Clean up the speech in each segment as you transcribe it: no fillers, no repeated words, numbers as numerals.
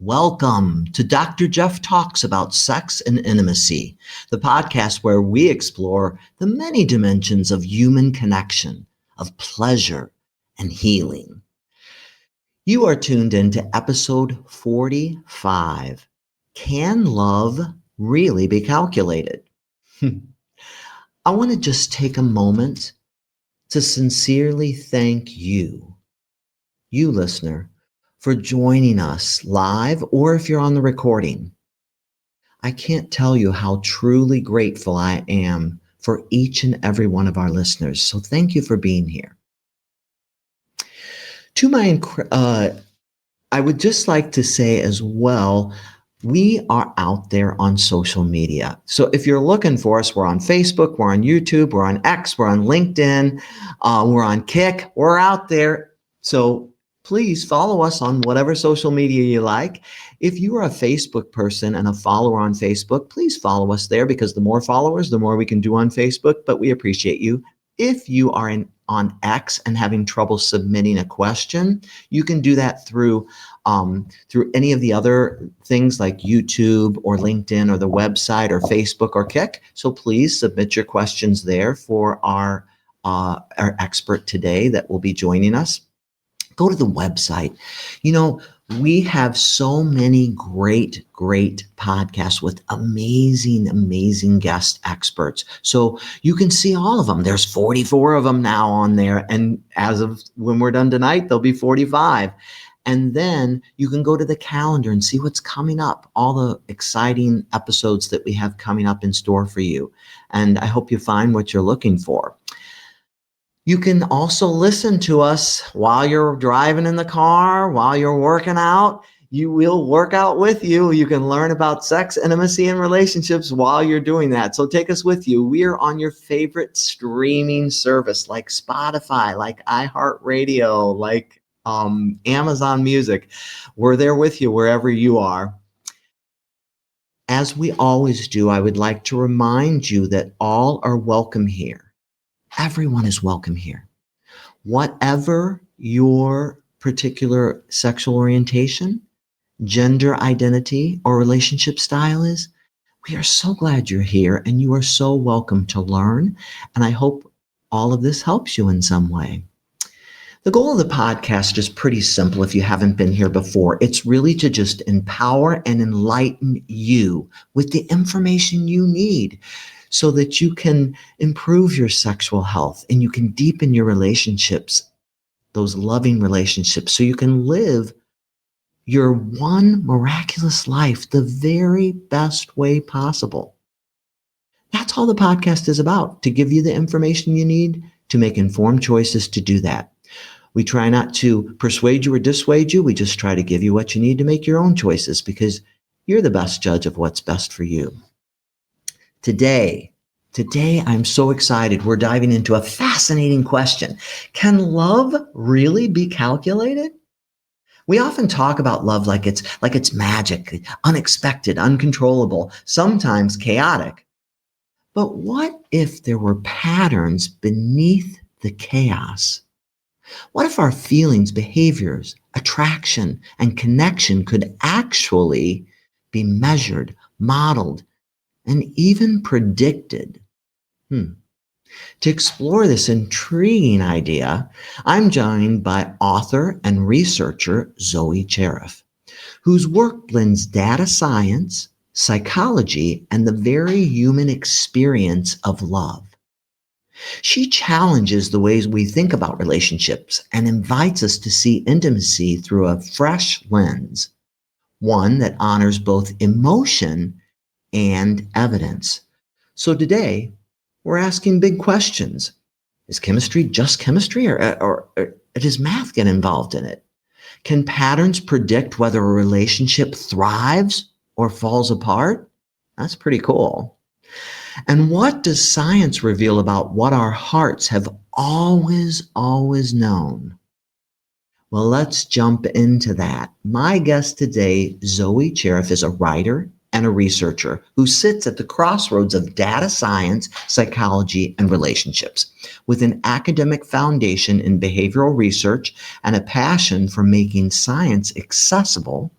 Welcome to Dr. Jeff Talks About Sex and Intimacy, the podcast where we explore the many dimensions of human connection, of pleasure, and healing. You are tuned into episode 45. Can love really be calculated? I want to just take a moment to sincerely thank you listener, for joining us live or if you're on the recording. I can't tell you how truly grateful I am for each and every one of our listeners. So thank you for being here. I would just like to say as well, we are out there on social media. So if you're looking for us, we're on Facebook, we're on YouTube, we're on X, we're on LinkedIn, we're on Kick, we're out there. So please follow us on whatever social media you like. If you are a Facebook person and a follower on Facebook, please follow us there because the more followers, the more we can do on Facebook, but we appreciate you. If you are on X and having trouble submitting a question, you can do that through any of the other things like YouTube or LinkedIn or the website or Facebook or Kick. So please submit your questions there for our expert today that will be joining us. Go to the website. We have so many great podcasts with amazing guest experts. So you can see all of them. There's 44 of them now on there. And as of when we're done tonight, there'll be 45. And then you can go to the calendar and see what's coming up, all the exciting episodes that we have coming up in store for you. And I hope you find what you're looking for. You can also listen to us while you're driving in the car, while you're working out. You will work out with you. You can learn about sex, intimacy, and relationships while you're doing that. So take us with you. We are on your favorite streaming service like Spotify, like iHeartRadio, like Amazon Music. We're there with you wherever you are. As we always do, I would like to remind you that all are welcome here. Everyone is welcome here. Whatever your particular sexual orientation, gender identity, or relationship style is, we are so glad you're here and you are so welcome to learn. And I hope all of this helps you in some way. The goal of the podcast is pretty simple if you haven't been here before. It's really to just empower and enlighten you with the information you need, so that you can improve your sexual health and you can deepen your relationships, those loving relationships, so you can live your one miraculous life the very best way possible. That's all the podcast is about, to give you the information you need to make informed choices to do that. We try not to persuade you or dissuade you. We just try to give you what you need to make your own choices because you're the best judge of what's best for you. Today, I'm so excited. We're diving into a fascinating question. Can love really be calculated? We often talk about love like it's magic, unexpected, uncontrollable, sometimes chaotic. But what if there were patterns beneath the chaos? What if our feelings, behaviors, attraction, and connection could actually be measured, modeled, and even predicted? To explore this intriguing idea, I'm joined by author and researcher Zoey Charif, whose work blends data science, psychology, and the very human experience of love. She challenges the ways we think about relationships and invites us to see intimacy through a fresh lens, one that honors both emotion and evidence. So today, we're asking big questions. Is chemistry just chemistry, or does math get involved in it? Can patterns predict whether a relationship thrives or falls apart? That's pretty cool. And what does science reveal about what our hearts have always known? Well, let's jump into that. My guest today, Zoey Charif, is a writer, and a researcher who sits at the crossroads of data science, psychology, and relationships. With an academic foundation in behavioral research and a passion for making science accessible,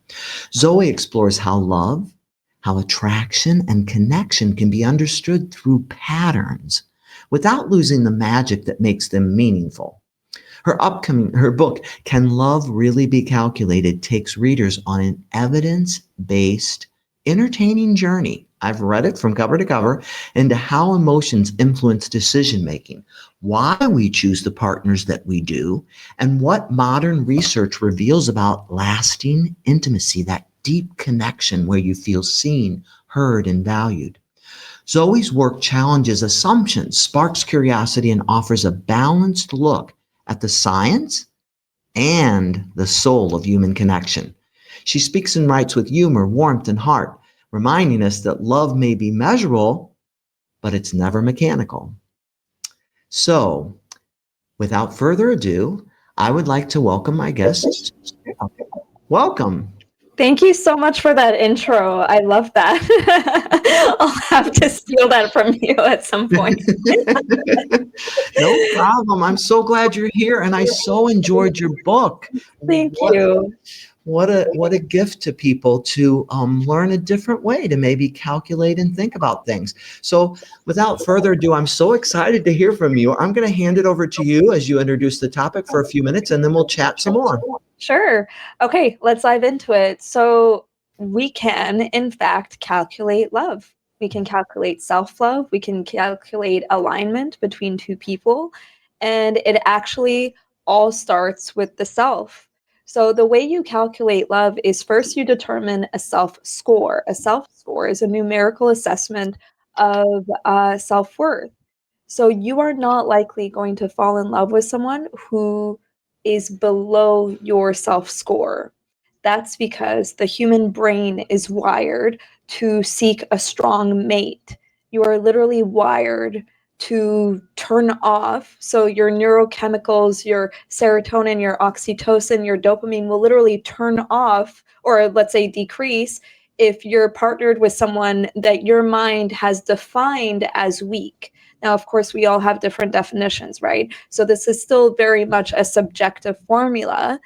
Zoey explores how love, how attraction and connection can be understood through patterns without losing the magic that makes them meaningful. Her book, Can Love Really Be Calculated, takes readers on an evidence-based, entertaining journey. I've read it from cover to cover into how emotions influence decision making, why we choose the partners that we do, and what modern research reveals about lasting intimacy, that deep connection where you feel seen, heard, and valued. Zoey's work challenges assumptions, sparks curiosity, and offers a balanced look at the science and the soul of human connection. She speaks and writes with humor, warmth, and heart, reminding us that love may be measurable, but it's never mechanical. So, without further ado, I would like to welcome my guest. Welcome. Thank you so much for that intro. I love that. I'll have to steal that from you at some point. No problem. I'm so glad you're here, and I so enjoyed your book. Thank you. What a gift to people to learn a different way to maybe calculate and think about things. So without further ado, I'm so excited to hear from you. I'm going to hand it over to you as you introduce the topic for a few minutes, and then we'll chat some more. Sure. Okay, let's dive into it. So we can, in fact, calculate love. We can calculate self-love. We can calculate alignment between two people. And it actually all starts with the self. So the way you calculate love is first you determine a self-score. A self-score is a numerical assessment of self-worth. So you are not likely going to fall in love with someone who is below your self-score. That's because the human brain is wired to seek a strong mate. You are literally wired to turn off. So your neurochemicals, your serotonin, your oxytocin, your dopamine will literally turn off, or let's say decrease, if you're partnered with someone that your mind has defined as weak. Now, of course, we all have different definitions, right? So this is still very much a subjective formula.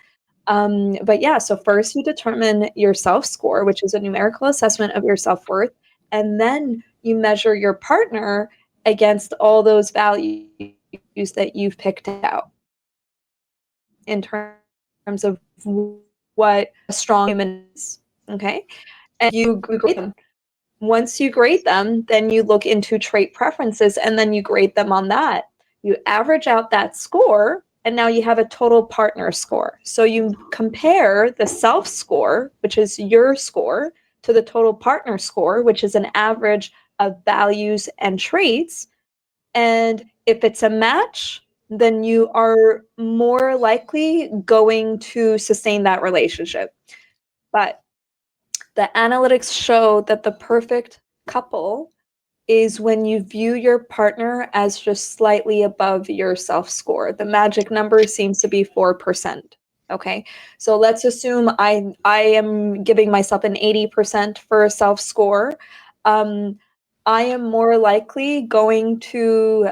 But yeah, so first you determine your self-score, which is a numerical assessment of your self-worth, and then you measure your partner against all those values that you've picked out in terms of what a strong human is, okay? And you grade them. Once you grade them, then you look into trait preferences, and then you grade them on that. You average out that score, and now you have a total partner score. So you compare the self score, which is your score, to the total partner score, which is an average of values and traits. And if it's a match, then you are more likely going to sustain that relationship. But the analytics show that the perfect couple is when you view your partner as just slightly above your self-score. The magic number seems to be 4%. Okay, so let's assume I am giving myself an 80% for a self-score. I am more likely going to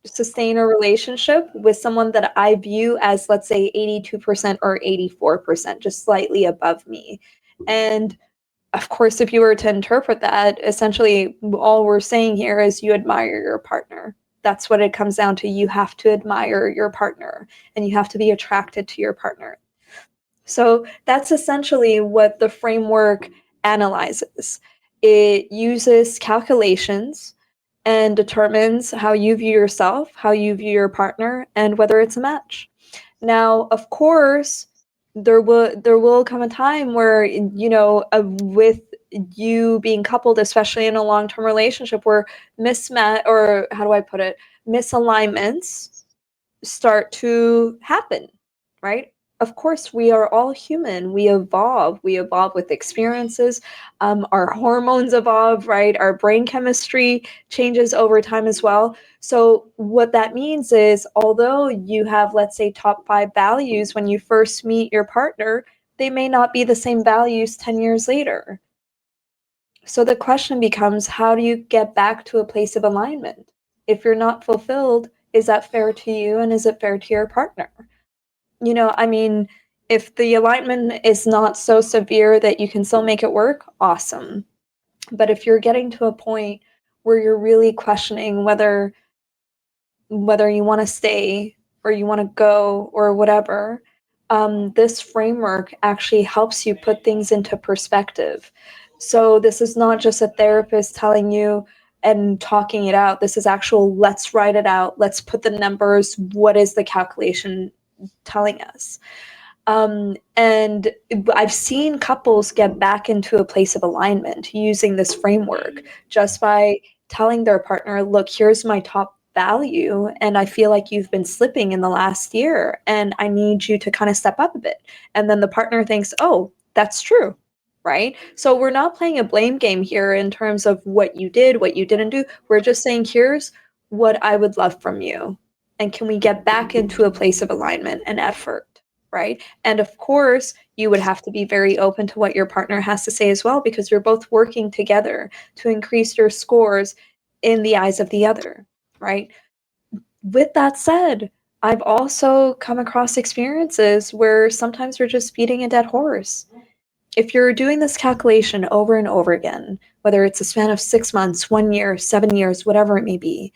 sustain a relationship with someone that I view as, let's say, 82% or 84%, just slightly above me. And of course, if you were to interpret that, essentially all we're saying here is you admire your partner. That's what it comes down to. You have to admire your partner, and you have to be attracted to your partner. So that's essentially what the framework analyzes. It uses calculations and determines how you view yourself, how you view your partner, and whether it's a match. Now, of course, there will come a time where, with you being coupled, especially in a long-term relationship, where misalignments start to happen, right? Of course, we are all human. We evolve with experiences. Our hormones evolve, right? Our brain chemistry changes over time as well. So what that means is, although you have, let's say, top 5 values when you first meet your partner, they may not be the same values 10 years later. So the question becomes, how do you get back to a place of alignment? If you're not fulfilled, is that fair to you, and is it fair to your partner? I mean, if the alignment is not so severe that you can still make it work, awesome. But if you're getting to a point where you're really questioning whether you want to stay or you want to go or whatever, this framework actually helps you put things into perspective. So this is not just a therapist telling you and talking it out. This is actual, let's write it out. Let's put the numbers. What is the calculation telling us? And I've seen couples get back into a place of alignment using this framework just by telling their partner, look, here's my top value, and I feel like you've been slipping in the last year, and I need you to kind of step up a bit. And then the partner thinks, oh, that's true. Right? So we're not playing a blame game here in terms of what you did, what you didn't do. We're just saying, here's what I would love from you. And can we get back into a place of alignment and effort? Right? And of course, you would have to be very open to what your partner has to say as well, because you're both working together to increase your scores in the eyes of the other, right? With that said, I've also come across experiences where sometimes we're just beating a dead horse. If you're doing this calculation over and over again, whether it's a span of 6 months, 1 year, 7 years, whatever it may be,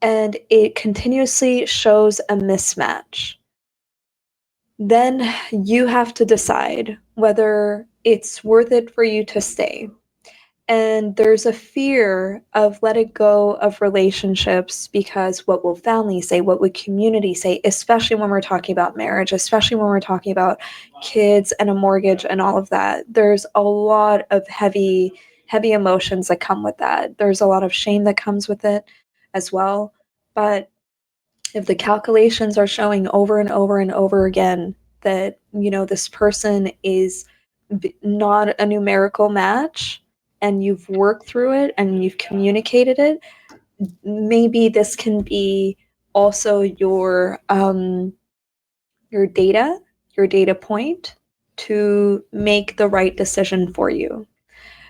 and it continuously shows a mismatch, then you have to decide whether it's worth it for you to stay. And there's a fear of letting go of relationships because what will family say? What would community say? Especially when we're talking about marriage, especially when we're talking about kids and a mortgage and all of that. There's a lot of heavy emotions that come with that. There's a lot of shame that comes with it as well. But if the calculations are showing over and over and over again that, this person is not a numerical match, and you've worked through it and you've communicated it, maybe this can be also your data point to make the right decision for you.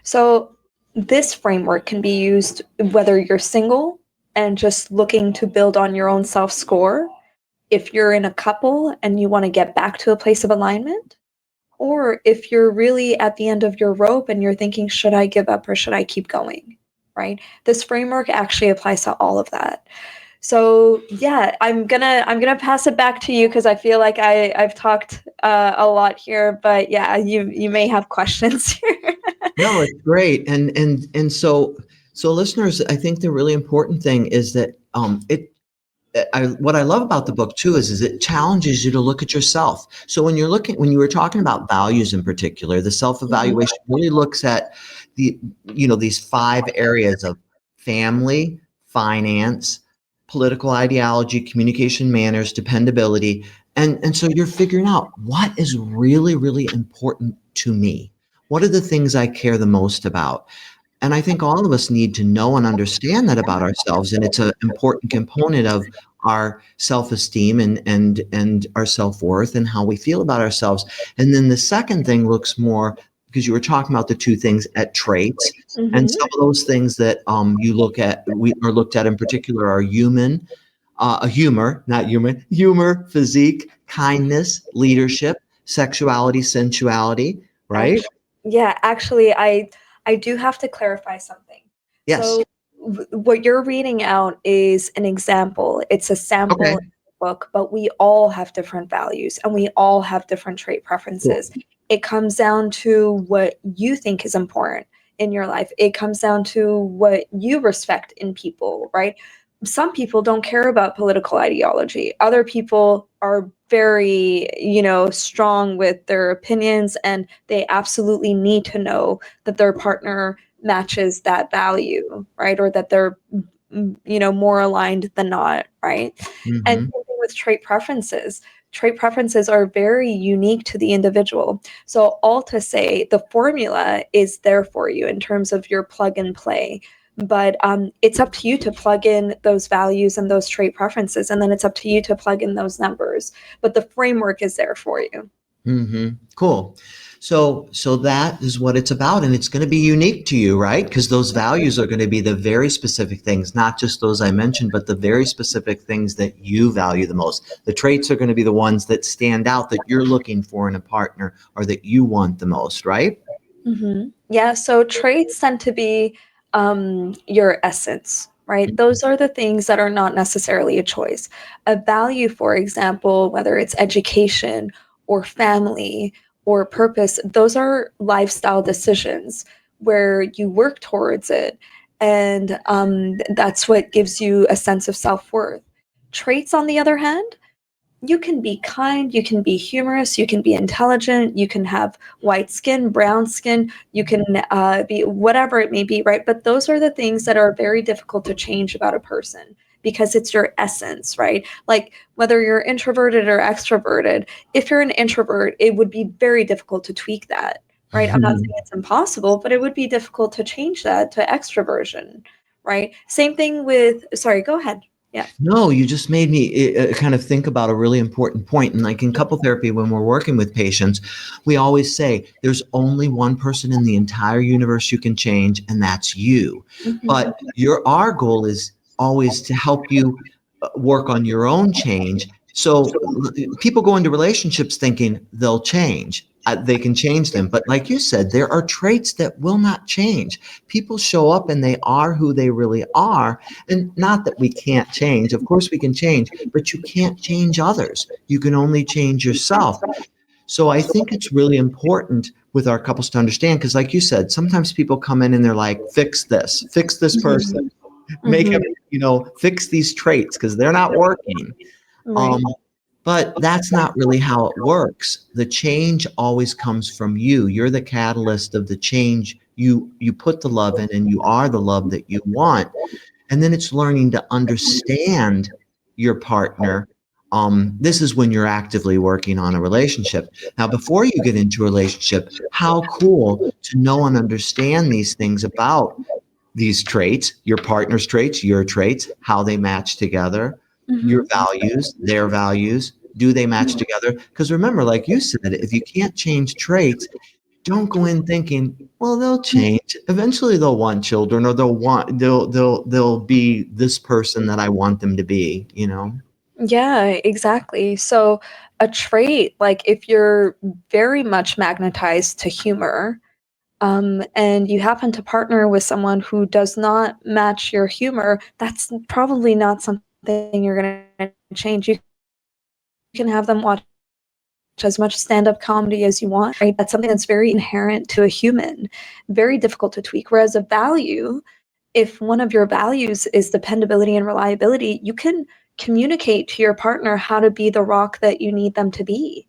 So this framework can be used whether you're single and just looking to build on your own self score, if you're in a couple and you want to get back to a place of alignment, or if you're really at the end of your rope and you're thinking, should I give up or should I keep going? Right? This framework actually applies to all of that. So yeah, I'm gonna pass it back to you because I feel like I've talked a lot here, but yeah, you may have questions here. No, it's great. And so listeners, I think the really important thing is that what I love about the book too is it challenges you to look at yourself. So when you were talking about values in particular, the self-evaluation really looks at these 5 areas of family, finance, political ideology, communication manners, dependability. And so you're figuring out what is really, really important to me. What are the things I care the most about? And I think all of us need to know and understand that about ourselves. And it's an important component of our self-esteem and our self-worth and how we feel about ourselves. And then the second thing looks more, because you were talking about the 2 things, at traits. And some of those things that we are looked at in particular are humor, physique, kindness, leadership, sexuality, sensuality, right? Actually, I do have to clarify something. Yes. So what you're reading out is an example. It's a sample Okay. in the book, but we all have different values and we all have different trait preferences. Cool. It comes down to what you think is important in your life. It comes down to what you respect in people, right? Some people don't care about political ideology. Other people are very, strong with their opinions, and they absolutely need to know that their partner matches that value, right? Or that they're, more aligned than not, right? And Mm-hmm. same thing with trait preferences. Trait preferences are very unique to the individual. So all to say, the formula is there for you in terms of your plug and play. But it's up to you to plug in those values and those trait preferences, and then it's up to you to plug in those numbers. But the framework is there for you. Cool. So that is what it's about, and it's going to be unique to you, right? Because those values are going to be the very specific things, not just those I mentioned, but the very specific things that you value the most. The traits are going to be the ones that stand out that you're looking for in a partner or that you want the most, right? Yeah, so traits tend to be your essence, right? Those are the things that are not necessarily a choice. A value, for example, whether it's education or family or purpose, those are lifestyle decisions where you work towards it. And that's what gives you a sense of self worth. Traits, on the other hand, you can be kind, you can be humorous, you can be intelligent, you can have white skin, brown skin, you can be whatever it may be, right? But those are the things that are very difficult to change about a person because it's your essence, right? Like whether you're introverted or extroverted, if you're an introvert, it would be very difficult to tweak that, right? I'm not saying it's impossible, but it would be difficult to change that to extroversion, right? Same thing with, sorry, go ahead. Yeah. No, you just made me kind of think about a really important point. And like in couple therapy, when we're working with patients, we always say there's only one person in the entire universe you can change, and that's you. Mhm. But our goal is always to help you work on your own change. So people go into relationships thinking they'll change. They can change them. But like you said, there are traits that will not change. People show up and they are who they really are. And not that we can't change. Of course we can change, but you can't change others. You can only change yourself. So I think it's really important with our couples to understand, because like you said, sometimes people come in and they're like, fix this person, Mhm. make Mhm. them, fix these traits because they're not working. Right. Um, but that's not really how it works. The change always comes from you. You're the catalyst of the change. You put the love in, and you are the love that you want. And then it's learning to understand your partner. This is when you're actively working on a relationship. Now, before you get into a relationship, how cool to know and understand these things about these traits, your partner's traits, your traits, how they match together, your Mhm. values, their values. Do they match together? Because remember, like you said, if you can't change traits, don't go in thinking, well, they'll change. Eventually they'll want children, or they'll be this person that I want them to be. Yeah, exactly. So a trait, like if you're very much magnetized to humor, and you happen to partner with someone who does not match your humor, that's probably not something you're gonna change. You can have them watch as much stand-up comedy as you want, right? That's something that's very inherent to a human, very difficult to tweak. Whereas a value, if one of your values is dependability and reliability, you can communicate to your partner how to be the rock that you need them to be.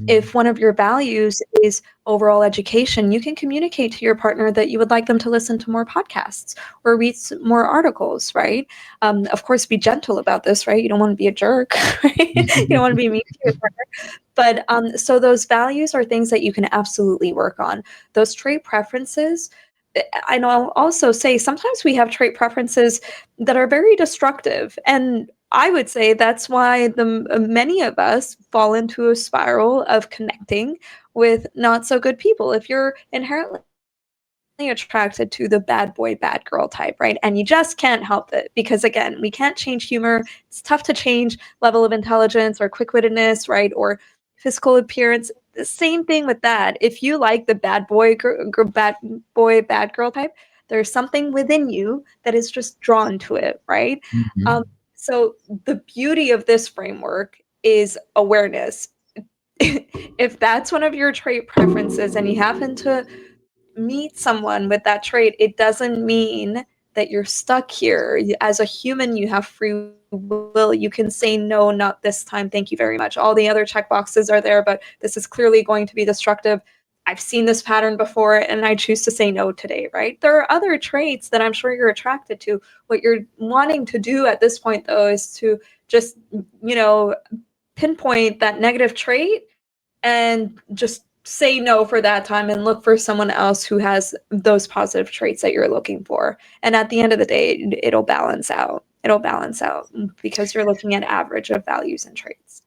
If one of your values is overall education, you can communicate to your partner that you would like them to listen to more podcasts or read more articles, right? Of course, be gentle about this, right? You don't want to be a jerk, right? You don't want to be mean to your partner. But so those values are things that you can absolutely work on. Those trait preferences, I know I'll also say sometimes we have trait preferences that are very destructive. And I would say that's why many of us fall into a spiral of connecting with not so good people. If you're inherently attracted to the bad boy, bad girl type, right? And you just can't help it because, again, we can't change humor. It's tough to change level of intelligence or quick wittedness, right? Or physical appearance. The same thing with that. If you like the bad boy, bad girl type, there's something within you that is just drawn to it, right? Um, Mhm. so the beauty of this framework is awareness. If that's one of your trait preferences and you happen to meet someone with that trait, it doesn't mean that you're stuck here. As a human, you have free will. You can say no, not this time. Thank you very much. All the other check boxes are there, but this is clearly going to be destructive. I've seen this pattern before and I choose to say no today, right? There are other traits that I'm sure you're attracted to. What you're wanting to do at this point, though, is to just, you know, pinpoint that negative trait and just say no for that time and look for someone else who has those positive traits that you're looking for. And at the end of the day, it'll balance out. It'll balance out because you're looking at average of values and traits.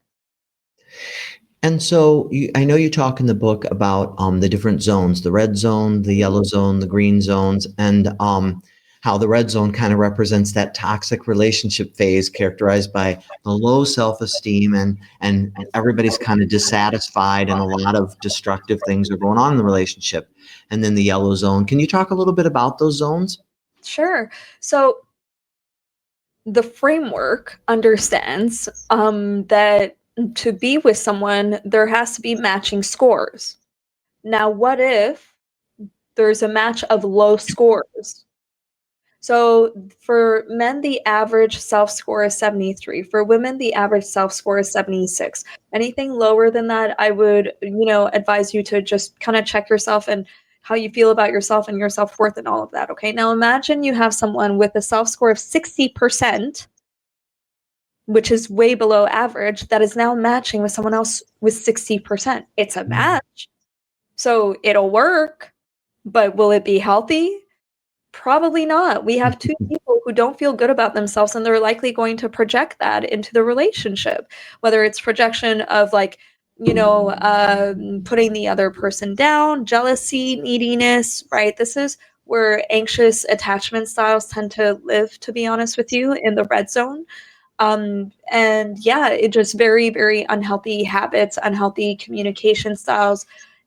And so I know you talk in the book about the different zones, the red zone, the yellow zone, the green zones, and how the red zone kind of represents that toxic relationship phase characterized by the low self-esteem and everybody's kind of dissatisfied and a lot of destructive things are going on in the relationship. And then the yellow zone. Can you talk a little bit about those zones? Sure. So the framework understands that to be with someone, there has to be matching scores. Now, what if there's a match of low scores? So for men, the average self score is 73. For women, the average self score is 76. Anything lower than that, I would, advise you to just kind of check yourself and how you feel about yourself and your self worth and all of that. Okay. Now imagine you have someone with a self score of 60%, which is way below average, that is now matching with someone else with 60%. It's a match. So it'll work, but will it be healthy? Probably not. We have two people who don't feel good about themselves, and they're likely going to project that into the relationship, whether it's projection of like, putting the other person down, jealousy, neediness, right? This is where anxious attachment styles tend to live, to be honest with you, in the red zone. And yeah, it just very, very unhealthy habits, unhealthy communication styles,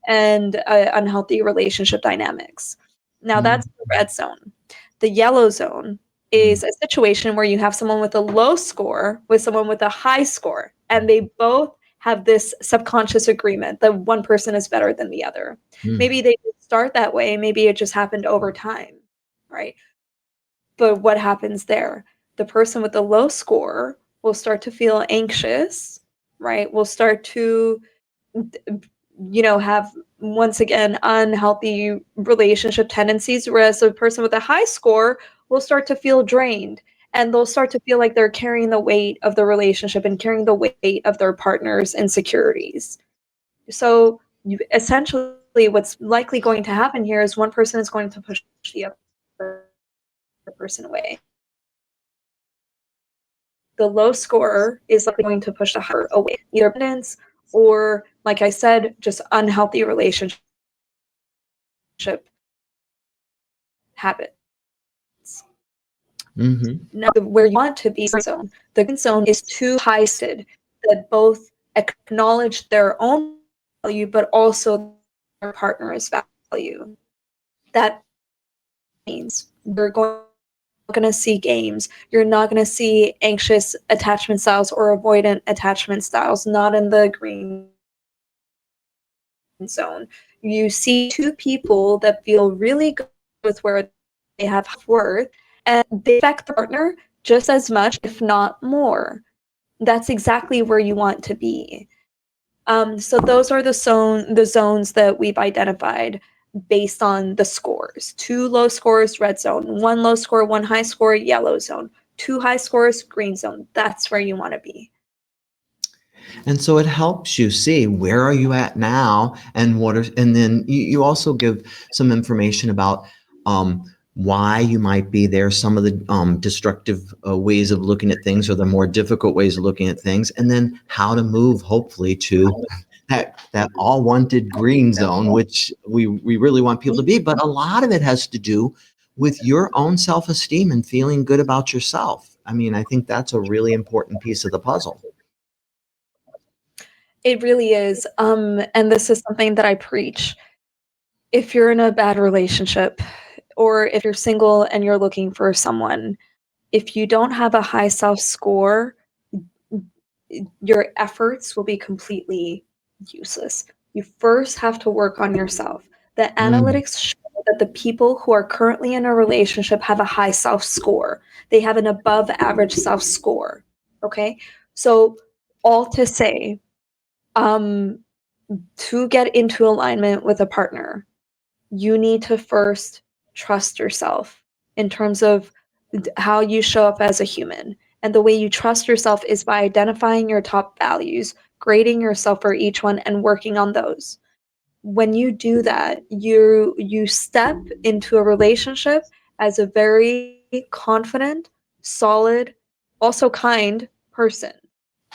and unhealthy relationship dynamics. Now that's the red zone. The yellow zone is a situation where you have someone with a low score with someone with a high score, and they both have this subconscious agreement that one person is better than the other. Maybe they didn't start that way, maybe it just happened over time, right? But what happens there? The person with the low score will start to feel anxious, right? Will start to, have once again unhealthy relationship tendencies, whereas the person with a high score will start to feel drained, and they'll start to feel like they're carrying the weight of the relationship and carrying the weight of their partner's insecurities. So essentially what's likely going to happen here is one person is going to push the other person away. The low scorer is likely going to push the higher away, either abundance or, like I said, just unhealthy relationship habits. Now, where you want to be zone, the green zone is too high-sted that both acknowledge their own value, but also their partner's value. That means you're going to see games. You're not going to see anxious attachment styles or avoidant attachment styles, not in the green zone. You see two people that feel really good with where they have worth, and they affect the partner just as much, if not more. That's exactly where you want to be. So those are the zones that we've identified based on the scores. 2 low scores, red zone. 1 low score, 1 high score, yellow zone. 2 high scores, green zone. That's where you want to be. And so it helps you see where are you at now, and and then you also give some information about why you might be there, some of the destructive ways of looking at things or the more difficult ways of looking at things, and then how to move hopefully to that all wanted green zone, which we really want people to be. But a lot of it has to do with your own self-esteem and feeling good about yourself. I mean, I think that's a really important piece of the puzzle. It really is. And this is something that I preach. If you're in a bad relationship, or if you're single and you're looking for someone, if you don't have a high self score, your efforts will be completely useless. You first have to work on yourself. The analytics show that the people who are currently in a relationship have a high self score. They have an above average self score. Okay. So, all to say, to get into alignment with a partner, you need to first trust yourself in terms of how you show up as a human. And the way you trust yourself is by identifying your top values, grading yourself for each one, and working on those. When you do that, you step into a relationship as a very confident, solid, also kind person.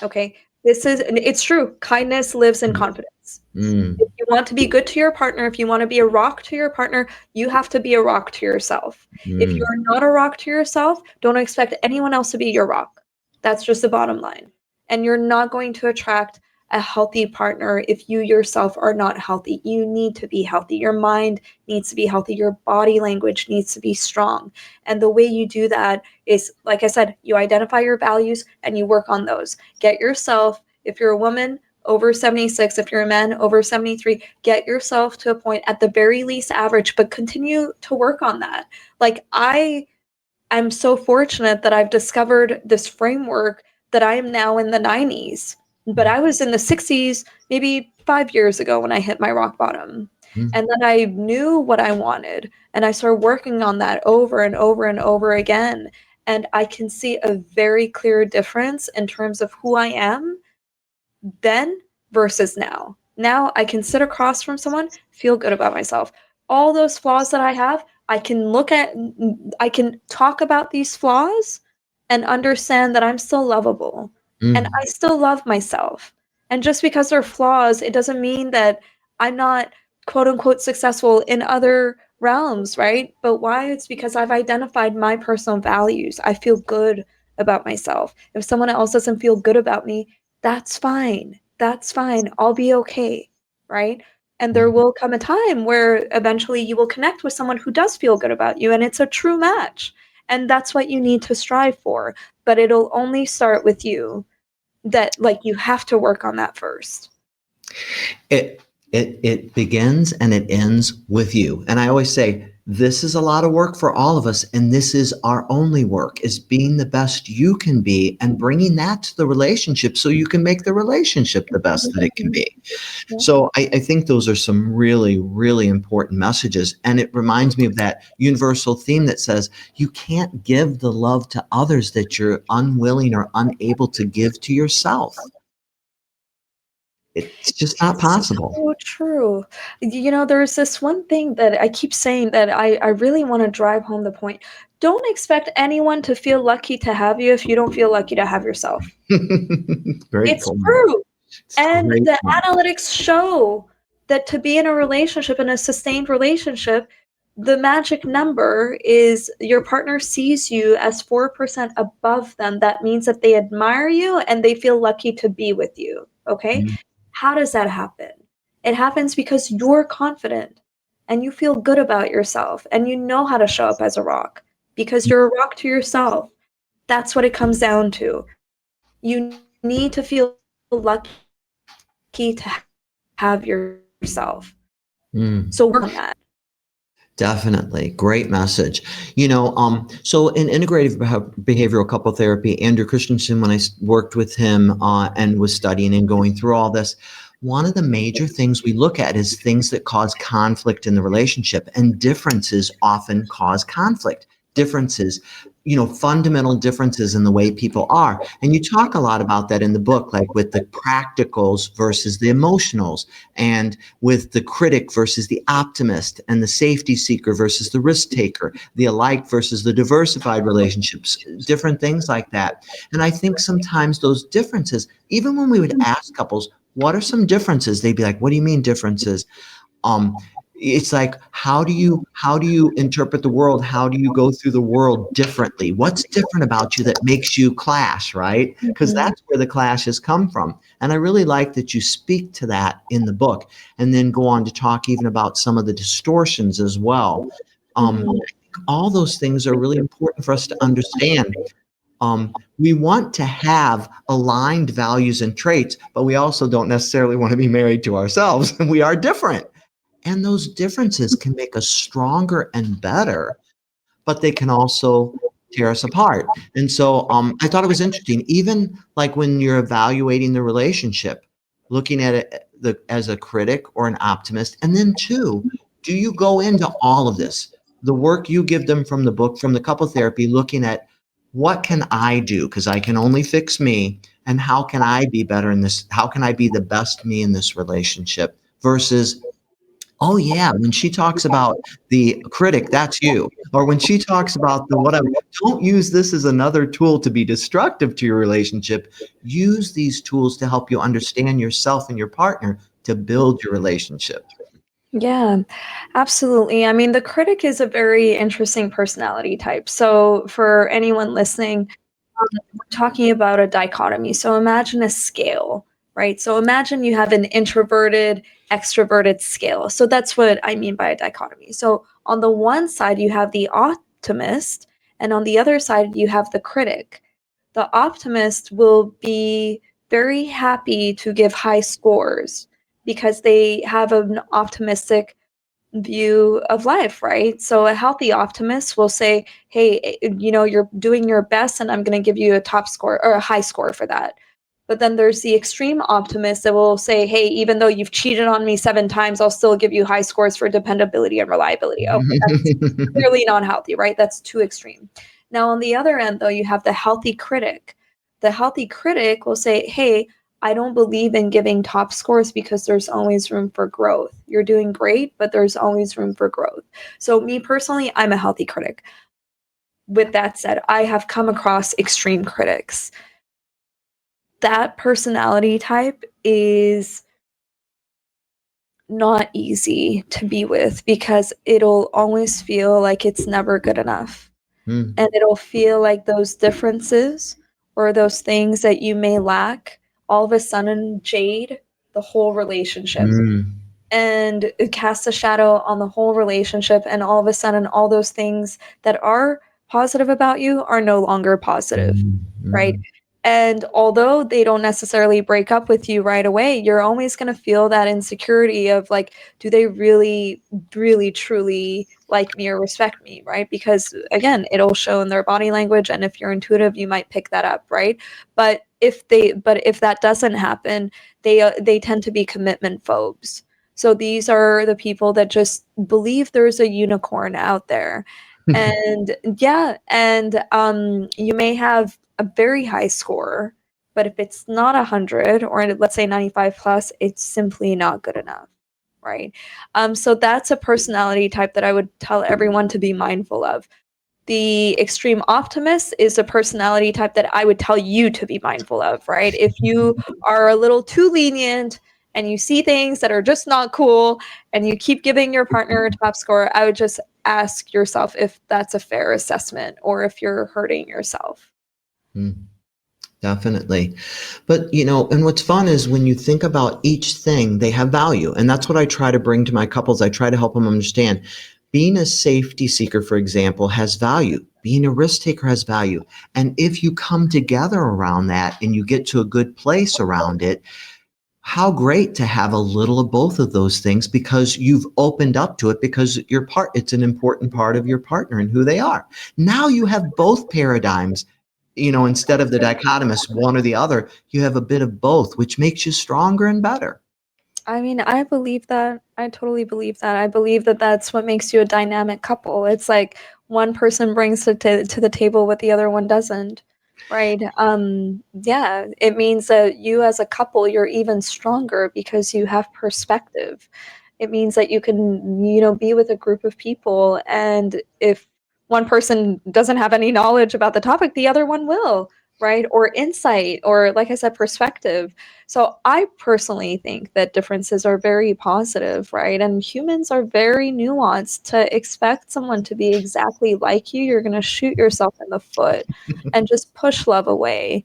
Okay? It's true. Kindness lives in confidence. Mm, If you want to be good to your partner, if you want to be a rock to your partner, you have to be a rock to yourself. If mm, you're not a rock to yourself, don't expect anyone else to be your rock. That's just the bottom line. And you're not going to attract a healthy partner if you yourself are not healthy. You need to be healthy. Your mind needs to be healthy. Your body language needs to be strong. And the way you do that is, like I said, you identify your values and you work on those. Get yourself, if you're a woman, over 76, if you're a man, over 73, get yourself to a point at the very least average, but continue to work on that. Like I'm so fortunate that I've discovered this framework that I am now in the 90s, but I was in the 60s maybe 5 years ago when I hit my rock bottom. mm. And then I knew what I wanted, and I started working on that over and over and over again. And I can see a very clear difference in terms of who I am then versus now. Now I can sit across from someone, feel good about myself. All those flaws that I have, I can talk about these flaws and understand that I'm still lovable and Mm. I still love myself. And just because they're flaws, it doesn't mean that I'm not quote unquote successful in other realms, right? But why? It's because I've identified my personal values. I feel good about myself. If someone else doesn't feel good about me, that's fine. That's fine. I'll be okay, right? And there will come a time where eventually you will connect with someone who does feel good about you and it's a true match. And that's what you need to strive for. But it'll only start with you. That, like, you have to work on that first. It begins and it ends with you. And I always say, this is a lot of work for all of us. And this is our only work, is being the best you can be and bringing that to the relationship so you can make the relationship the best that it can be. Yeah. So I think those are some really, really important messages. And it reminds me of that universal theme that says you can't give the love to others that you're unwilling or unable to give to yourself. It's just not possible. So true. There's this one thing that I keep saying that I really want to drive home the point. Don't expect anyone to feel lucky to have you if you don't feel lucky to have yourself. Great It's point. true. It's a And great the point. analytics show that to be in a relationship, in a sustained relationship, the magic number is your partner sees you as 4% above them. That means that they admire you and they feel lucky to be with you. Okay. Mm. How does that happen? It happens because you're confident and you feel good about yourself and you know how to show up as a rock because you're a rock to yourself. That's what it comes down to. You need to feel lucky to have yourself. Mm. So work on that. Definitely. Great message. So in integrative behavioral couple therapy, Andrew Christensen, when I worked with him and was studying and going through all this, one of the major things we look at is things that cause conflict in the relationship, and differences often cause conflict. Differences, fundamental differences in the way people are. And you talk a lot about that in the book, like with the practicals versus the emotionals, and with the critic versus the optimist, and the safety seeker versus the risk taker, the alike versus the diversified relationships, different things like that. And I think sometimes those differences, even when we would ask couples, what are some differences? They'd be like, what do you mean differences? Um, it's like, how do you interpret the world? How do you go through the world differently? What's different about you that makes you clash, right? Because Mhm. that's where the clashes come from. And I really like that you speak to that in the book, and then go on to talk even about some of the distortions as well. Mhm. All those things are really important for us to understand. We want to have aligned values and traits, but we also don't necessarily want to be married to ourselves. And we are different. And those differences can make us stronger and better, but they can also tear us apart. And so I thought it was interesting, even like when you're evaluating the relationship, looking at it as a critic or an optimist. And then, two, do you go into all of this? The work you give them from the book, from the couple therapy, looking at what can I do? Because I can only fix me. And how can I be better in this? How can I be the best me in this relationship versus Oh yeah, when she talks about the critic, that's you. Or when she talks about the whatever, don't use this as another tool to be destructive to your relationship. Use these tools to help you understand yourself and your partner to build your relationship. Yeah, absolutely. I mean, the critic is a very interesting personality type. So, for anyone listening, we're talking about a dichotomy. So, imagine a scale, right? So, imagine you have an introverted, extroverted scale. So, that's what I mean by a dichotomy. So, on the one side, you have the optimist, and on the other side, you have the critic. The optimist will be very happy to give high scores because they have an optimistic view of life, right? So a healthy optimist will say, "Hey, you're doing your best and I'm going to give you a top score or a high score for that." But then there's the extreme optimist that will say, "Hey, even though you've cheated on me 7 times, I'll still give you high scores for dependability and reliability." Okay, that's clearly not healthy, right? That's too extreme. Now, on the other end, though, you have the healthy critic. The healthy critic will say, "Hey, I don't believe in giving top scores because there's always room for growth. You're doing great, but there's always room for growth." So, me personally, I'm a healthy critic. With that said, I have come across extreme critics. That personality type is not easy to be with because it'll always feel like it's never good enough. Mm, And it'll feel like those differences or those things that you may lack all of a sudden jade the whole relationship. mm, And it casts a shadow on the whole relationship, and all of a sudden all those things that are positive about you are no longer positive, mm, right? mm. And although they don't necessarily break up with you right away, you're always going to feel that insecurity of like, do they really, really, truly like me or respect me, right? Because again, it'll show in their body language, and if you're intuitive, you might pick that up, right? But if that doesn't happen, they tend to be commitment phobes. So these are the people that just believe there's a unicorn out there. And yeah, and you may have a very high score, but if it's not 100 or let's say 95 plus, it's simply not good enough, right? So that's a personality type that I would tell everyone to be mindful of. The extreme optimist is a personality type that I would tell you to be mindful of, right? If you are a little too lenient and you see things that are just not cool and you keep giving your partner a top score, I would just ask yourself if that's a fair assessment or if you're hurting yourself. Mm, definitely. But, and what's fun is when you think about each thing, they have value. And that's what I try to bring to my couples. I try to help them understand. Being a safety seeker, for example, has value. Being a risk taker has value. And if you come together around that and you get to a good place around it, how great to have a little of both of those things because you've opened up to it because it's an important part of your partner and who they are. Now you have both paradigms, instead of the dichotomous one or the other, you have a bit of both, which makes you stronger and better. I mean, I believe that. I totally believe that. I believe that that's what makes you a dynamic couple. It's like one person brings to the table what the other one doesn't, right? Yeah, it means that you as a couple, you're even stronger because you have perspective. It means that you can, be with a group of people, and if one person doesn't have any knowledge about the topic, the other one will, right? Or insight, or like I said, perspective. So I personally think that differences are very positive, right? And humans are very nuanced. To expect someone to be exactly like you, you're going to shoot yourself in the foot and just push love away.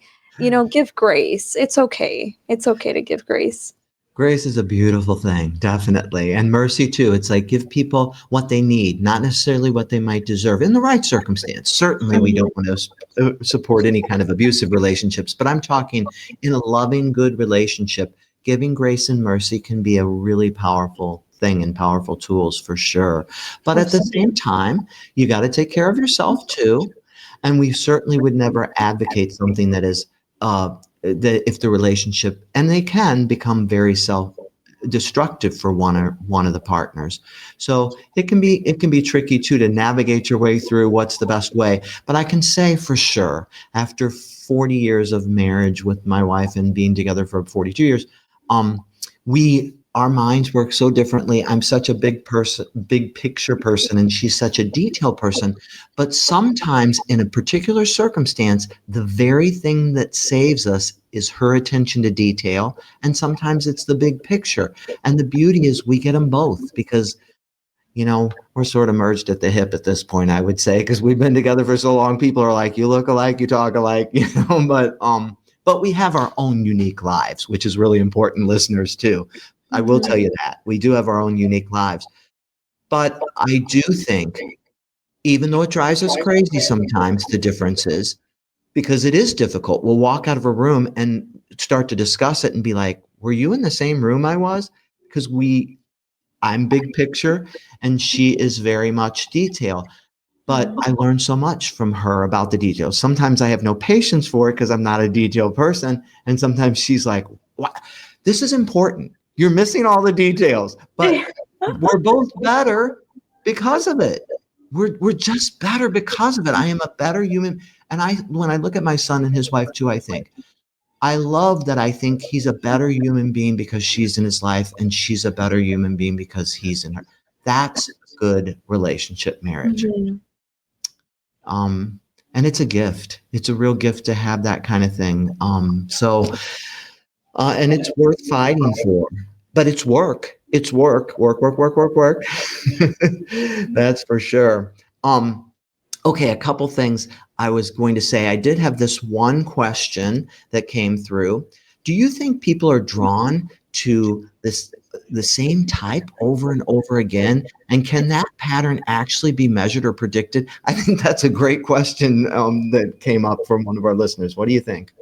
Give grace. It's okay. It's okay to give grace. Grace is a beautiful thing, definitely. And mercy too. It's like give people what they need, not necessarily what they might deserve in the right circumstance. Certainly, we don't want to support any kind of abusive relationships, but I'm talking in a loving, good relationship. Giving grace and mercy can be a really powerful thing and powerful tools for sure. But at the Absolutely. same time, you got to take care of yourself too. And we certainly would never advocate something that is that if the relationship, and they can become very self destructive for one of the partners. So it can be tricky too to navigate your way through what's the best way. But I can say for sure, after 40 years of marriage with my wife and being together for 42 years, we our minds work so differently. I'm such a big picture person, and she's such a detail person. But sometimes in a particular circumstance, the very thing that saves us is her attention to detail. And sometimes it's the big picture. And the beauty is we get them both because, we're sort of merged at the hip at this point, I would say, because we've been together for so long. People are like, you look alike, you talk alike, but we have our own unique lives, which is really important, listeners, too. I will tell you that we do have our own unique lives. But I do think, even though it drives us crazy sometimes, the differences, because it is difficult. We'll walk out of a room and start to discuss it and be like, were you in the same room I was? Because I'm big picture and she is very much detail. But I learned so much from her about the details. Sometimes I have no patience for it because I'm not a detail person. And sometimes she's like, what? This is important. You're missing all the details. But we're both better because of it. We're just better because of it. I am a better human. And when I look at my son and his wife too, I love that. I think he's a better human being because she's in his life, and she's a better human being because he's in her. That's good relationship marriage. Mhm. And it's a gift. It's a real gift to have that kind of thing. And it's worth fighting for. But it's work. It's work. Work, work, work, work, work. That's for sure. Okay, a couple things I was going to say. I did have this one question that came through. Do you think people are drawn to the same type over and over again? And can that pattern actually be measured or predicted? I think that's a great question that came up from one of our listeners. What do you think?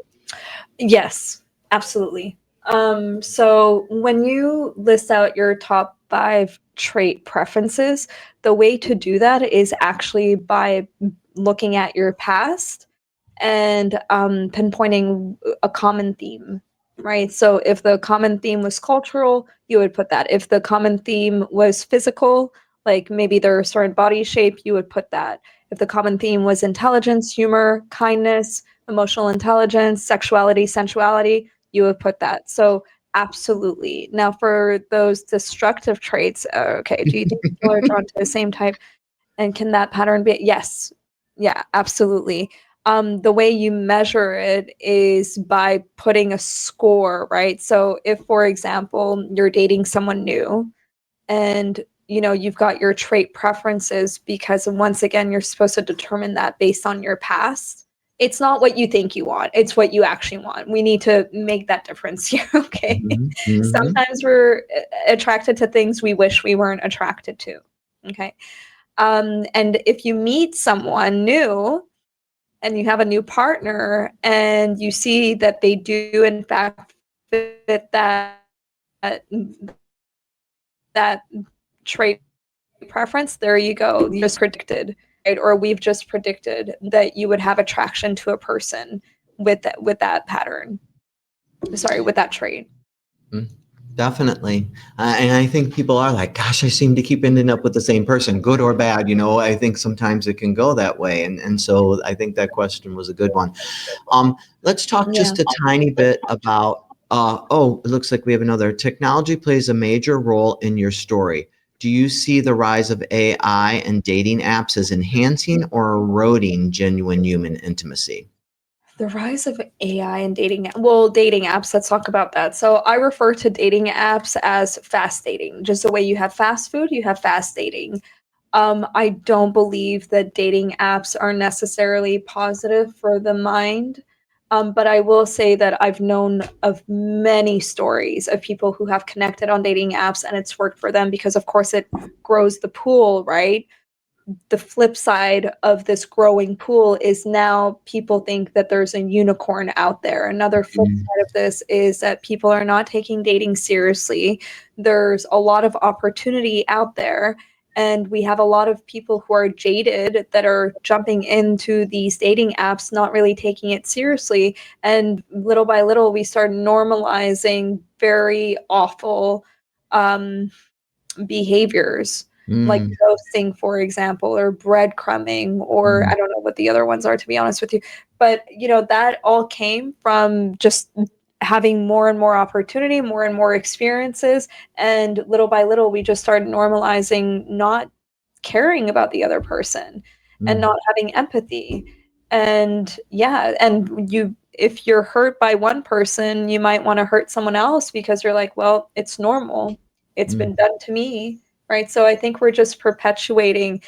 Yes, absolutely. So when you list out your top 5 trait preferences, the way to do that is actually by looking at your past and pinpointing a common theme, right? So if the common theme was cultural, you would put that. If the common theme was physical, like maybe their certain body shape, you would put that. If the common theme was intelligence, humor, kindness, emotional intelligence, sexuality, sensuality, you would put that. So absolutely. Now for those destructive traits, okay, do you think people are drawn to the same type? And can that pattern be? Yes. Yeah, absolutely. The way you measure it is by putting a score, right? So if, for example, you're dating someone new and you've got your trait preferences, because once again, you're supposed to determine that based on your past. It's not what you think you want, it's what you actually want. We need to make that difference here. Okay. Mm-hmm. Sometimes we're attracted to things we wish we weren't attracted to. Okay. And if you meet someone new and you have a new partner and you see that they do in fact fit that trait preference, there you go. You just predicted, right? Or we've just predicted that you would have attraction to a person with that pattern. Sorry, with that trait. Definitely. And I think people are like, gosh, I seem to keep ending up with the same person, good or bad. I think sometimes it can go that way. And so I think that question was a good one. Let's talk Yeah. just a tiny bit about, it looks like we have another. Technology plays a major role in your story. Do you see the rise of AI and dating apps as enhancing or eroding genuine human intimacy? The rise of AI and dating apps, let's talk about that. So I refer to dating apps as fast dating. Just the way you have fast food, you have fast dating. I don't believe that dating apps are necessarily positive for the mind. But I will say that I've known of many stories of people who have connected on dating apps and it's worked for them because, of course, it grows the pool, right? The flip side of this growing pool is now people think that there's a unicorn out there. Another flip side of this is that people are not taking dating seriously. There's a lot of opportunity out there, and we have a lot of people who are jaded that are jumping into these dating apps, not really taking it seriously. And little by little, we start normalizing very awful behaviors, like Mm, ghosting, for example, or breadcrumbing, or mm, I don't know what the other ones are, to be honest with you. But that all came from just having more and more opportunity, more and more experiences, and little by little we just started normalizing not caring about the other person and not having empathy. And yeah, and if you're hurt by one person, you might want to hurt someone else because you're like, well, it's normal. It's been done to me, right? So I think we're just perpetuating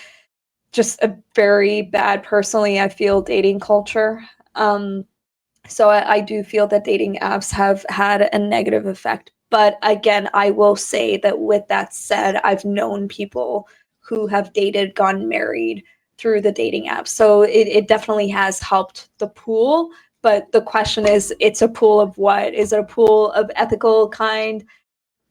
just a very bad, personally, I feel, dating culture. So I do feel that dating apps have had a negative effect. But again, I will say that with that said, I've known people who have dated, gone married through the dating apps. So it definitely has helped the pool. But the question is, it's a pool of what? Is it a pool of ethical, kind,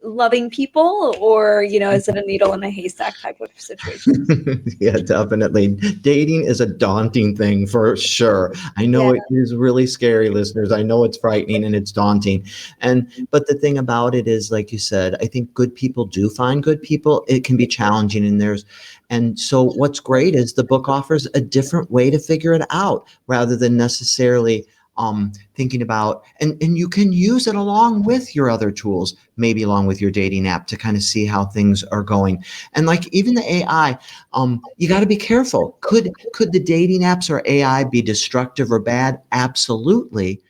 loving people, or is it a needle in a haystack type of situation? Yeah, definitely. Dating is a daunting thing for sure. I know Yeah. it is really scary, listeners. I know it's frightening and it's daunting. But the thing about it is, like you said, I think good people do find good people. It can be challenging, and so what's great is the book offers a different way to figure it out rather than necessarily thinking about, and you can use it along with your other tools, maybe along with your dating app, to kind of see how things are going. And like even the AI, you got to be careful. Could the dating apps or AI be destructive or bad? Absolutely.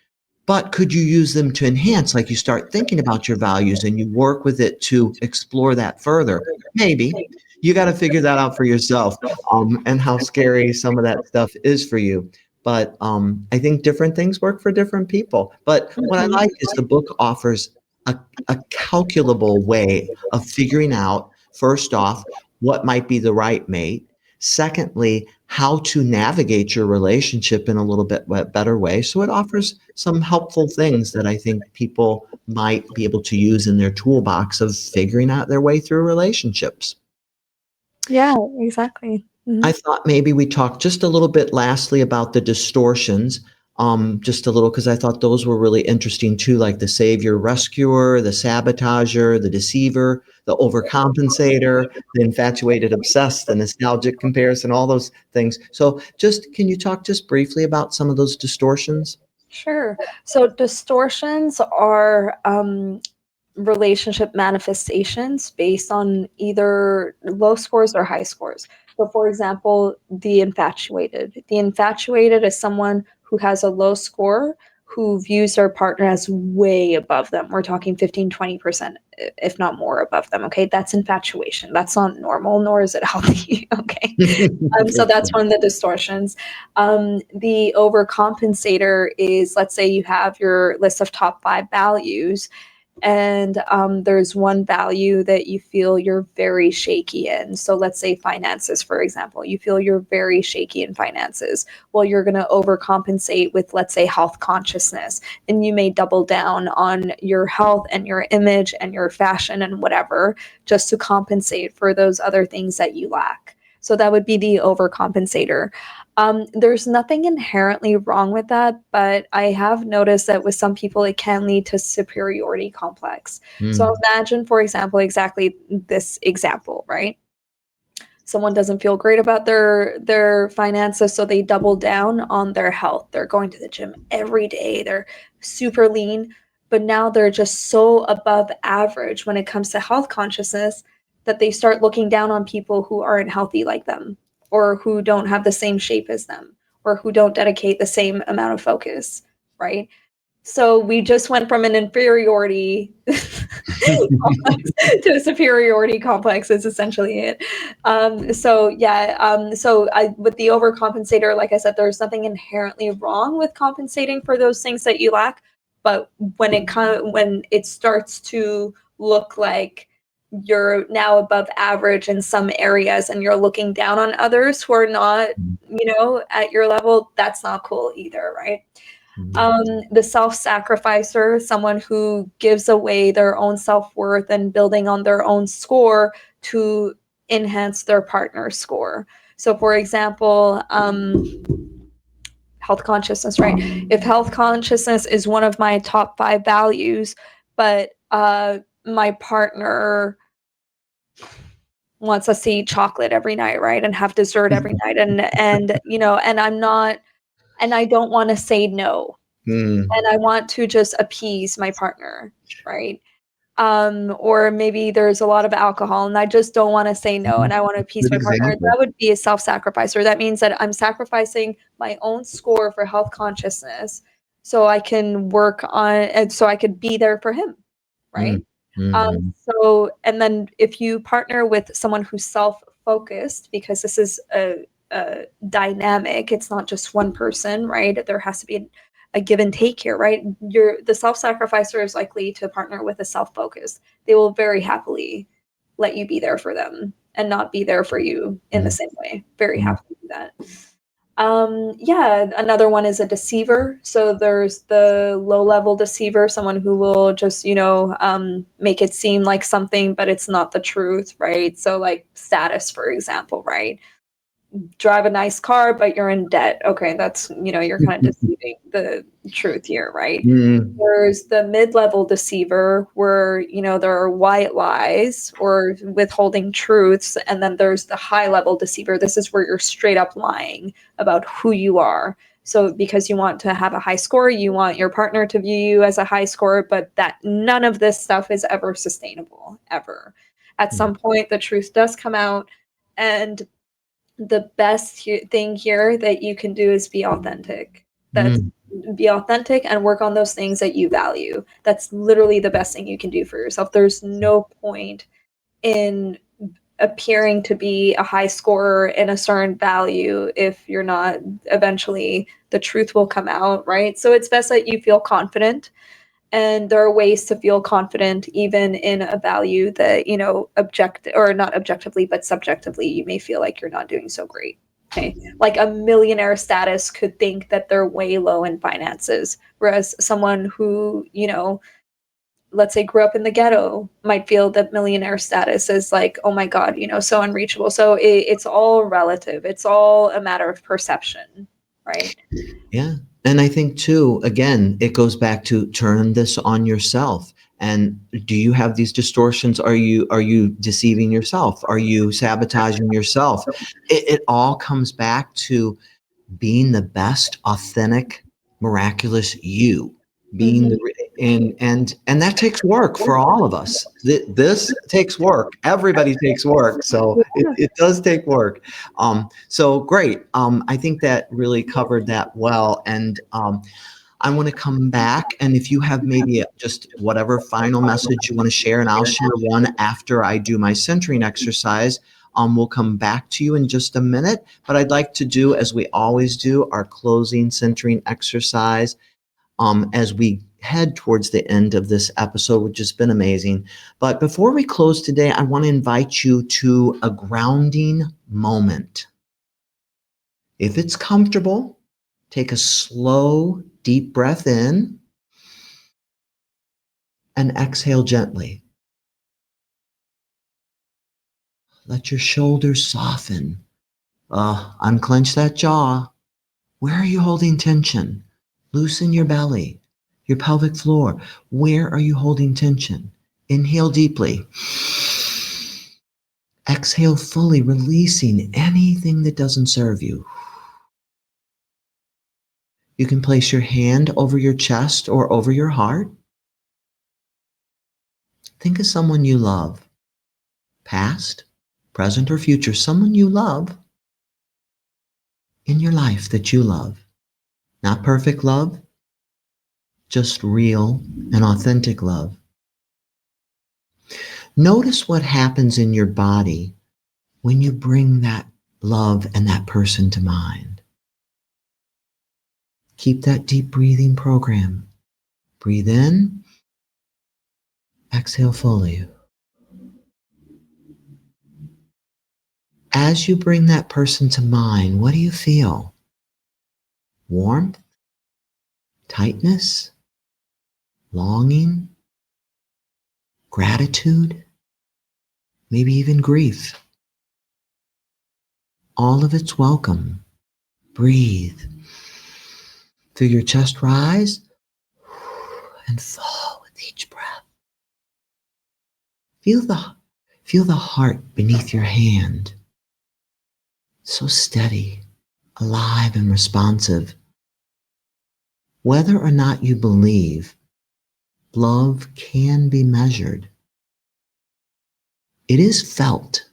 But could you use them to enhance, like you start thinking about your values and you work with it to explore that further? Maybe. You got to figure that out for yourself, and how scary some of that stuff is for you. But I think different things work for different people. But what I like is the book offers a, a calculable way of figuring out, first off, what might be the right mate. Secondly, how to navigate your relationship in a little bit better way. So it offers some helpful things that I think people might be able to use in their toolbox of figuring out their way through relationships. Yeah, exactly. I thought maybe we talk just a little bit lastly about the distortions, just a little, because I thought those were really interesting too, like the savior rescuer, the sabotager, the deceiver, the overcompensator, the infatuated obsessed, the nostalgic comparison, all those things. So just can you talk just briefly about some of those distortions? Sure. So distortions are relationship manifestations based on either low scores or high scores. So, for example, the infatuated. The infatuated is someone who has a low score who views their partner as way above them. We're talking 15, 20%, if not more above them. Okay. That's infatuation. That's not normal, nor is it healthy. Okay. So that's one of the distortions. The overcompensator is, let's say you have your list of top 5 values, and there's one value that you feel you're very shaky in. So let's say finances, for example. You feel you're very shaky in finances. Well, you're going to overcompensate with, let's say, health consciousness. And you may double down on your health and your image and your fashion and whatever, just to compensate for those other things that you lack. So that would be the overcompensator. There's nothing inherently wrong with that, but I have noticed that with some people, it can lead to superiority complex. So Mm. imagine, for example, exactly this example, right? Someone doesn't feel great about their finances, so they double down on their health. They're going to the gym every day. They're super lean, but now they're just so above average when it comes to health consciousness that they start looking down on people who aren't healthy like them, or who don't have the same shape as them, or who don't dedicate the same amount of focus, right? So we just went from an inferiority complex to a superiority complex is essentially it. With the overcompensator, like I said, there's nothing inherently wrong with compensating for those things that you lack, but when it starts to look like you're now above average in some areas and you're looking down on others who are not, at your level, that's not cool either, right? The self-sacrificer, someone who gives away their own self-worth and building on their own score to enhance their partner's score. So, for example, health consciousness, right? If health consciousness is one of my top 5 values, but my partner wants us to eat chocolate every night, right? And have dessert every night. And I don't want to say no. and I want to just appease my partner, right? Or maybe there's a lot of alcohol and I just don't want to say no and I want to appease Good my partner. example. That would be a self-sacrifice, or that means that I'm sacrificing my own score for health consciousness so I can work on and so I could be there for him, right? So, and then if you partner with someone who's self-focused, because this is a dynamic, it's not just one person, right? There has to be a give and take here, right? The self-sacrificer is likely to partner with a self-focused. They will very happily let you be there for them and not be there for you in the same way. Very happy to do that. Yeah, another one is a deceiver. So there's the low-level deceiver, someone who will just, make it seem like something, but it's not the truth, right? So like status, for example, right? Drive a nice car, but you're in debt. Okay, that's, you're kind of deceiving the truth here, right? There's the mid-level deceiver where, there are white lies or withholding truths. And then there's the high-level deceiver. This is where you're straight up lying about who you are. So because you want to have a high score, you want your partner to view you as a high score, but that none of this stuff is ever sustainable, ever. At some point, the truth does come out, and the best thing here that you can do is be authentic. Be authentic and work on those things that you value. That's literally the best thing you can do for yourself. There's no point in appearing to be a high scorer in a certain value if you're not. Eventually the truth will come out, right? So it's best that you feel confident. And there are ways to feel confident even in a value that, not objectively, but subjectively, you may feel like you're not doing so great. Okay. Like a millionaire status could think that they're way low in finances, whereas someone who, let's say grew up in the ghetto might feel that millionaire status is like, oh my God, so unreachable. So it's all relative. It's all a matter of perception, right? Yeah. And I think too, again, it goes back to turn this on yourself. And do you have these distortions? Are you deceiving yourself? Are you sabotaging yourself? It all comes back to being the best, authentic, miraculous you. Being and that takes work for all of us. This takes work. Everybody takes work. So it does take work. So great. I think that really covered that well. And I want to come back. And if you have maybe just whatever final message you want to share, and I'll share one after I do my centering exercise. We'll come back to you in just a minute, but I'd like to do, as we always do, our closing centering exercise as we head towards the end of this episode, which has been amazing. But before we close today, I want to invite you to a grounding moment. If it's comfortable, take a slow, deep breath in and exhale gently. Let your shoulders soften. Unclench that jaw. Where are you holding tension? Loosen your belly, your pelvic floor. Where are you holding tension? Inhale deeply. Exhale fully, releasing anything that doesn't serve you. You can place your hand over your chest or over your heart. Think of someone you love, past, present, or future, someone you love in your life that you love. Not perfect love, just real and authentic love. Notice what happens in your body when you bring that love and that person to mind. Keep that deep breathing program. Breathe in, exhale fully. As you bring that person to mind, what do you feel? Warmth? Tightness? Longing? Gratitude? Maybe even grief? All of it's welcome. Breathe. Feel your chest rise and fall with each breath. Feel the heart beneath your hand. So steady, alive, and responsive. Whether or not you believe, love can be measured. It is felt.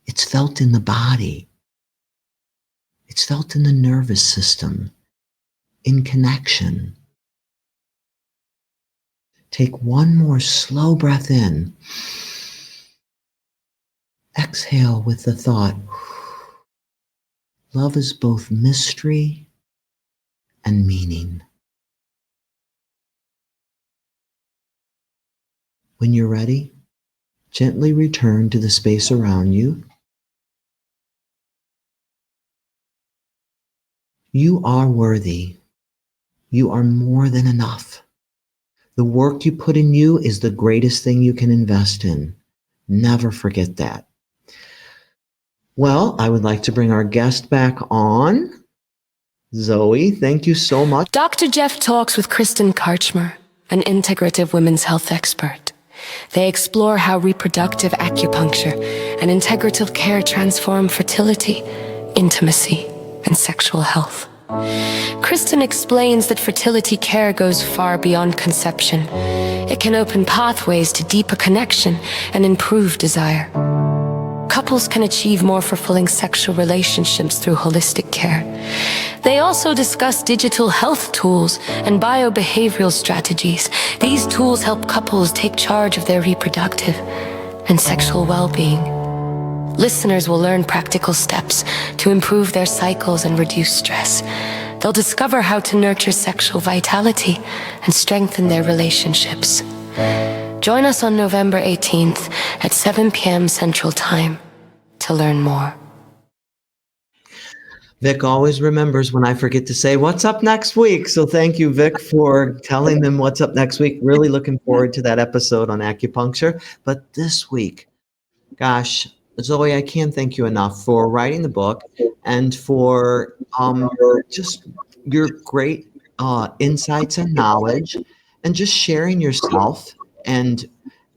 It's felt in the body. It's felt in the nervous system, in connection. Take one more slow breath in. Exhale with the thought, love is both mystery and meaning. When you're ready, gently return to the space around you. You are worthy. You are more than enough. The work you put in you is the greatest thing you can invest in. Never forget that. Well, I would like to bring our guest back on. Zoey, thank you so much. Dr. Jeff talks with Kristen Karchmer, an integrative women's health expert. They explore how reproductive acupuncture and integrative care transform fertility, intimacy, and sexual health. Kristen explains that fertility care goes far beyond conception. It can open pathways to deeper connection and improve desire. Couples can achieve more fulfilling sexual relationships through holistic care. They also discuss digital health tools and biobehavioral strategies. These tools help couples take charge of their reproductive and sexual well-being. Listeners will learn practical steps to improve their cycles and reduce stress. They'll discover how to nurture sexual vitality and strengthen their relationships. Join us on November 18th at 7 p.m. Central Time to learn more. Vic always remembers when I forget to say what's up next week. So thank you, Vic, for telling them what's up next week. Really looking forward to that episode on acupuncture. But this week, gosh, Zoey, I can't thank you enough for writing the book and for just your great insights and knowledge, and just sharing yourself and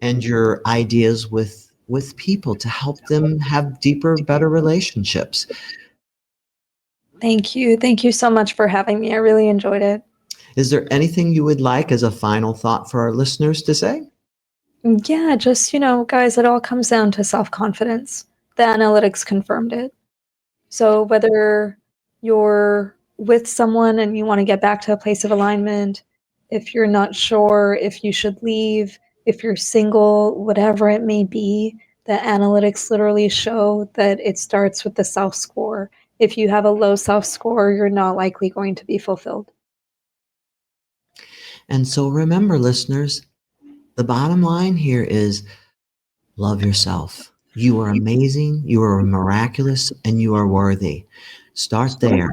your ideas with people to help them have deeper, better relationships. Thank you. Thank you so much for having me. I really enjoyed it. Is there anything you would like as a final thought for our listeners to say? Yeah, just, guys, it all comes down to self-confidence. The analytics confirmed it. So whether you're with someone and you want to get back to a place of alignment, if you're not sure if you should leave, if you're single, whatever it may be, the analytics literally show that it starts with the self-score. If you have a low self-score, you're not likely going to be fulfilled. And so remember, listeners, the bottom line here is love yourself. You are amazing, you are miraculous, and you are worthy. Start there.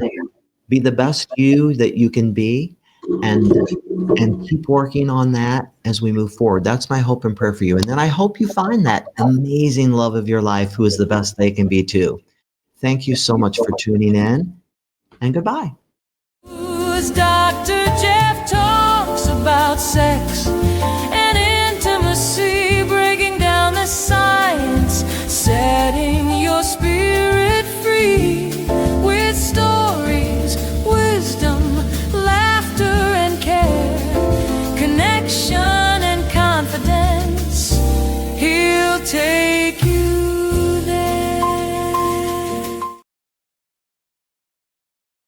Be the best you that you can be, and keep working on that as we move forward. That's my hope and prayer for you. And then I hope you find that amazing love of your life who is the best they can be too. Thank you so much for tuning in, and goodbye. Dr. Jeff talks about sex